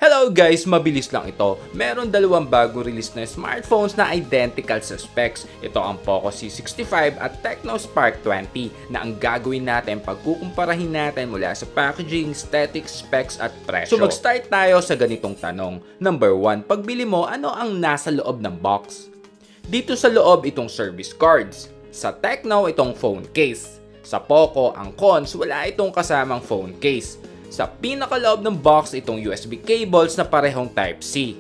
Hello guys, mabilis lang ito. Meron dalawang bagong release na smartphones na identical sa specs. Ito ang Poco C65 at Tecno Spark 20 na ang gagawin natin pagkukumparahin natin mula sa packaging, aesthetics, specs at presyo. So mag-start tayo sa ganitong tanong. Number 1, pagbili mo, ano ang nasa loob ng box? Dito sa loob itong service cards. Sa Tecno itong phone case. Sa Poco ang cons, wala itong kasamang phone case. Sa pinakaloob ng box, itong USB cables na parehong Type-C.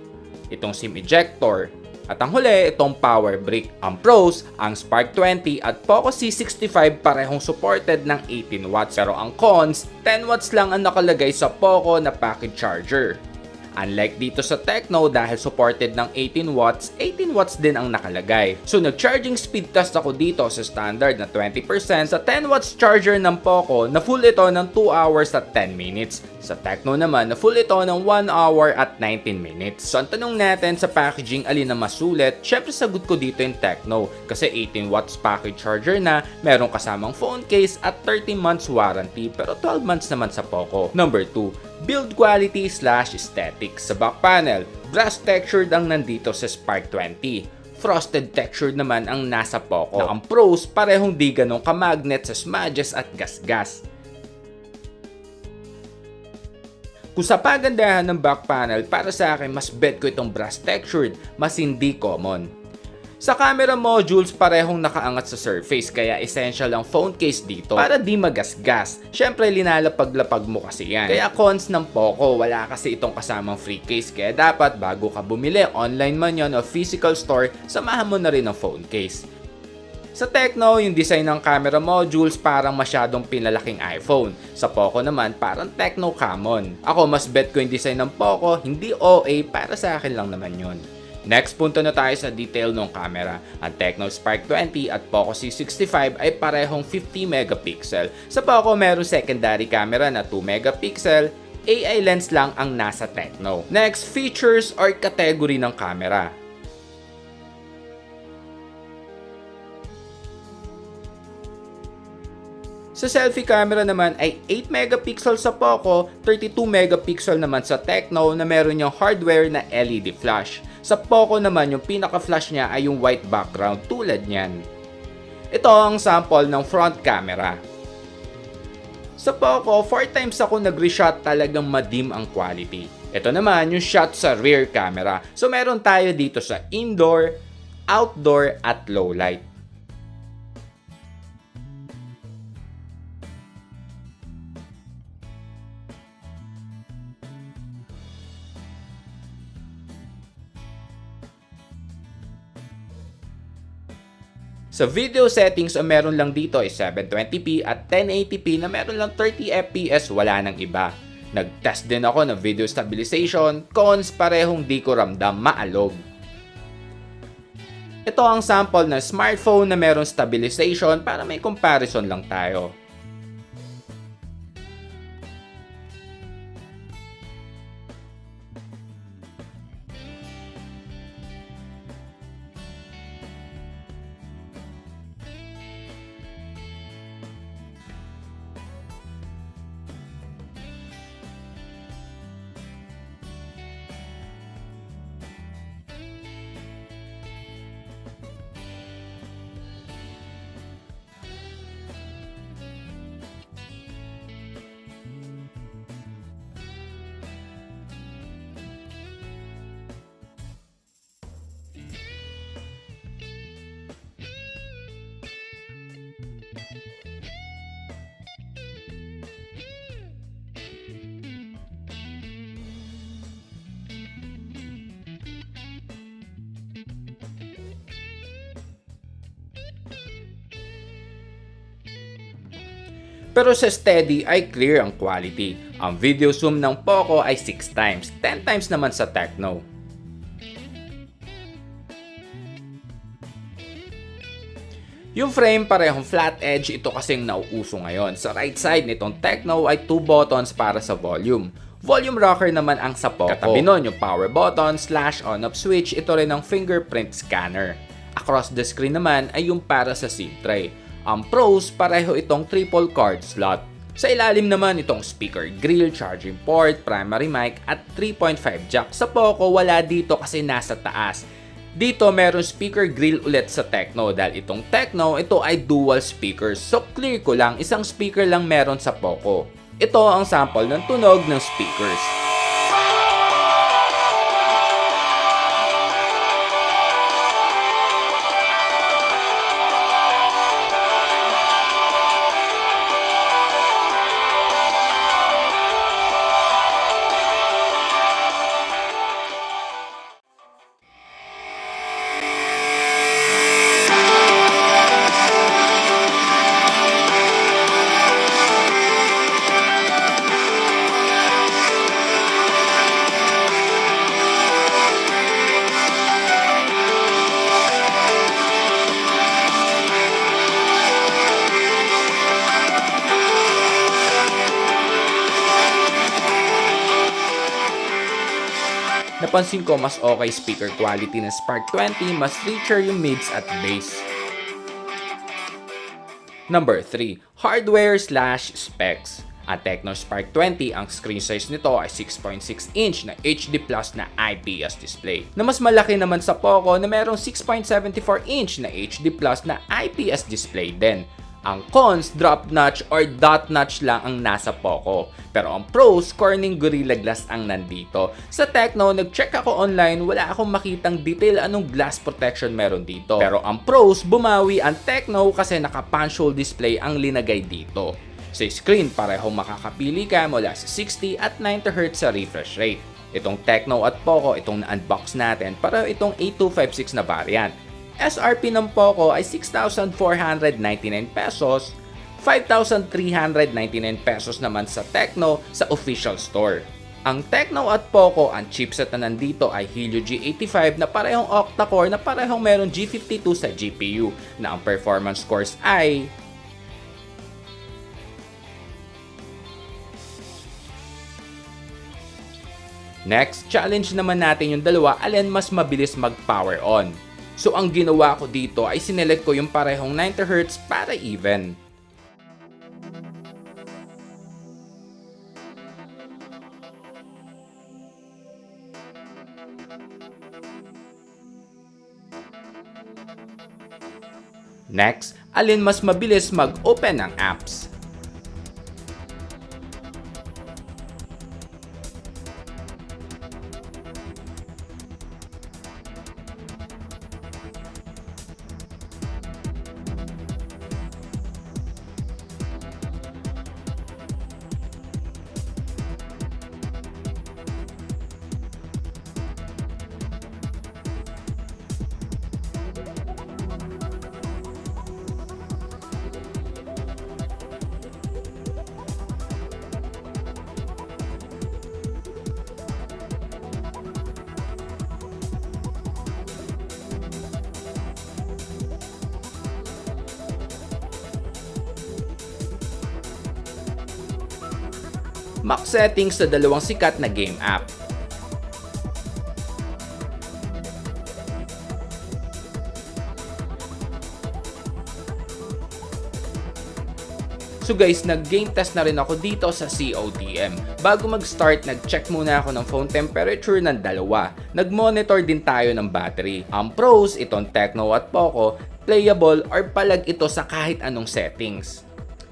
Itong SIM ejector. At ang huli, itong power brick. Ang pros, ang Spark 20 at Poco C65 parehong supported ng 18 watts. Pero ang cons, 10 watts lang ang nakalagay sa Poco na package charger. Unlike dito sa Tecno dahil supported ng 18 watts din ang nakalagay. So nag-charging speed test ako dito sa standard na 20%. Sa 10 watts charger ng Poco, na full ito ng 2 hours at 10 minutes. Sa Tecno naman, na full ito ng 1 hour at 19 minutes. So ang tanong natin sa packaging alin na mas sulit, syempre sagot ko dito yung Tecno kasi 18 watts package charger na, merong kasamang phone case at 30 months warranty pero 12 months naman sa Poco. Number 2, build quality / aesthetics. Sa back panel, brass textured ang nandito sa Spark 20. Frosted textured naman ang nasa Poco. Na ang pros, parehong di ganong kamagnet sa smudges at gasgas. Kung sa pagandahan ng back panel, para sa akin mas bet ko itong brass textured, mas hindi common. Sa camera modules, parehong nakaangat sa surface kaya essential ang phone case dito para di magasgas. Syempre linalapag-lapag mo kasi yan. Kaya cons ng Poco, wala kasi itong kasamang free case kaya dapat bago ka bumili, online man yon o physical store, samahan mo na rin ang phone case. Sa Tecno, yung design ng camera modules parang masyadong pinalaking iPhone. Sa Poco naman, parang Tecno common. Ako mas bet ko yung design ng Poco, hindi OA, para sa akin lang naman yun. Next, punta na tayo sa detail ng camera. Ang Tecno Spark 20 at Poco C65 ay parehong 50 megapixel. Sa Poco, meron secondary camera na 2 megapixel. AI lens lang ang nasa Tecno. Next, features or category ng camera. Sa selfie camera naman ay 8 megapixel sa Poco, 32 megapixel naman sa Tecno na meron yung hardware na LED flash. Sa Poco naman yung pinaka-flash niya ay yung white background tulad niyan. Ito ang sample ng front camera. Sa Poco, 4 times ako nag-reshot, talagang madim ang quality. Ito naman yung shot sa rear camera. So meron tayo dito sa indoor, outdoor at low light. Sa video settings, ang meron lang dito ay 720p at 1080p na meron lang 30fps, wala nang iba. Nag-test din ako ng video stabilization, cons parehong di ko ramdam, maalog. Ito ang sample ng smartphone na meron stabilization para may comparison lang tayo. Pero sa steady ay clear ang quality. Ang video zoom ng Poco ay 6 times, 10 times naman sa Tecno. Yung frame parehong flat edge, ito kasing nauuso ngayon. Sa right side nitong Tecno ay 2 buttons para sa volume. Volume rocker naman ang sa Poco. Katabi nun yung power button, / on-off switch, ito rin ang fingerprint scanner. Across the screen naman ay yung para sa SIM tray. Ang pros, pareho itong triple card slot. Sa ilalim naman itong speaker grill, charging port, primary mic at 3.5 jack. Sa Poco wala dito kasi nasa taas. Dito meron speaker grill ulit sa Tecno dahil itong Tecno ito ay dual speakers. So clear ko lang, isang speaker lang meron sa Poco. Ito ang sample ng tunog ng speakers. Napansin ko mas okay speaker quality ng Spark 20, mas richer yung mids at bass. Number 3, hardware/specs. Ang Tecno Spark 20, ang screen size nito ay 6.6 inch na HD Plus na IPS display. Na mas malaki naman sa Poco na merong 6.74 inch na HD Plus na IPS display din. Ang cons, drop notch or dot notch lang ang nasa Poco. Pero ang pros, Corning Gorilla Glass ang nandito. Sa Tecno, nag-check ako online, wala akong makitang detail anong glass protection meron dito. Pero ang pros, bumawi ang Tecno kasi naka-punch hole display ang linagay dito. Sa screen, parehong makakapili ka mula sa 60 at 90Hz sa refresh rate. Itong Tecno at Poco, itong na-unbox natin, pareho itong 8256 na variant. SRP ng Poco ay 6,499 pesos, 5,399 pesos naman sa Tecno sa official store. Ang Tecno at Poco, ang chipset na nandito ay Helio G85 na parehong octa-core na parehong meron G52 sa GPU na ang performance scores ay Next, challenge naman natin yung dalawa alin mas mabilis mag-power on. So ang ginawa ko dito ay sinelect ko yung parehong 90Hz para even. Next, alin mas mabilis mag-open ng apps. Max settings sa dalawang sikat na game app. So guys, nag-game test na rin ako dito sa CODM. Bago mag-start, nag-check muna ako ng phone temperature ng dalawa. Nag-monitor din tayo ng battery. Ang pros, itong Tecno at Poco, playable or palag ito sa kahit anong settings.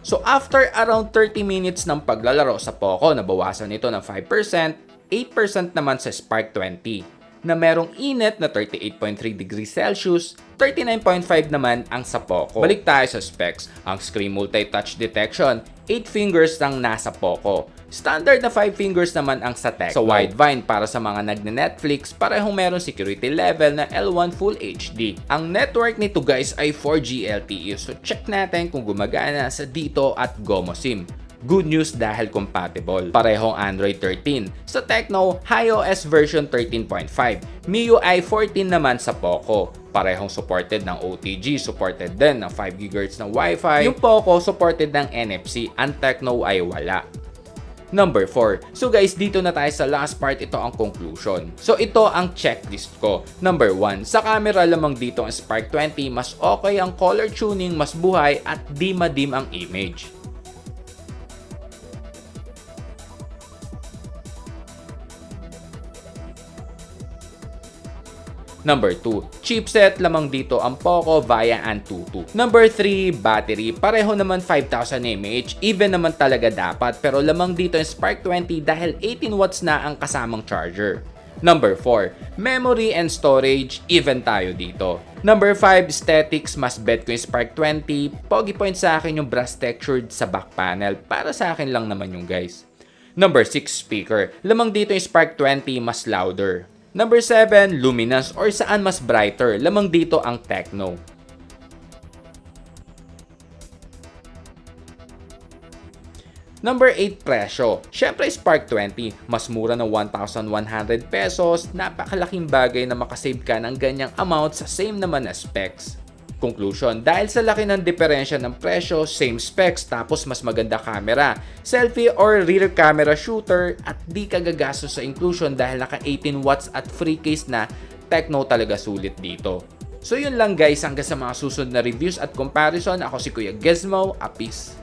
So after around 30 minutes ng paglalaro sa Poco, nabawasan ito ng 5%, 8% naman sa Spark 20, na merong init na 38.3 degrees Celsius, 39.5 naman ang sa Poco. Balik tayo sa specs. Ang screen multi-touch detection, 8 fingers lang nasa Poco. Standard na 5 fingers naman ang sa Tecno. So Widevine para sa mga nagne-Netflix, parehong meron security level na L1 Full HD. Ang network nito guys ay 4G LTE. So check natin kung gumagana sa Dito at GomoSIM. Good news dahil compatible. Parehong Android 13. Sa Tecno, iOS version 13.5. MIUI 14 naman sa Poco. Parehong supported ng OTG, supported din ng 5 GHz ng Wi-Fi. Yung Poco supported ng NFC, ang Tecno ay wala. Number 4. So guys, dito na tayo sa last part, ito ang conclusion. So ito ang checklist ko. Number 1. Sa camera lamang dito ang Spark 20, mas okay ang color tuning, mas buhay at di madim ang image. Number 2, chipset, lamang dito ang Poco via Antutu. Number 3, battery, pareho naman 5000 mAh, even naman talaga dapat, pero lamang dito yung Spark 20 dahil 18 watts na ang kasamang charger. Number 4, memory and storage, even tayo dito. Number 5, aesthetics, mas bet ko yung Spark 20. Pogi point sa akin yung brass textured sa back panel, para sa akin lang naman yung guys. Number 6, speaker, lamang dito yung Spark 20, mas louder. Number 7, luminous or saan mas brighter, lamang dito ang Tecno. Number 8, presyo. Syempre Spark 20, mas mura na 1,100 pesos, napakalaking bagay na makasave ka ng ganyang amount sa same naman na specs. Conclusion, dahil sa laki ng diferensya ng presyo, same specs tapos mas maganda camera, selfie or rear camera shooter at di ka gagastos sa inclusion dahil naka 18 watts at free case na, Tecno talaga sulit dito. So yun lang guys, hanggang sa mga susunod na reviews at comparison, ako si Kuya Gizmo, peace.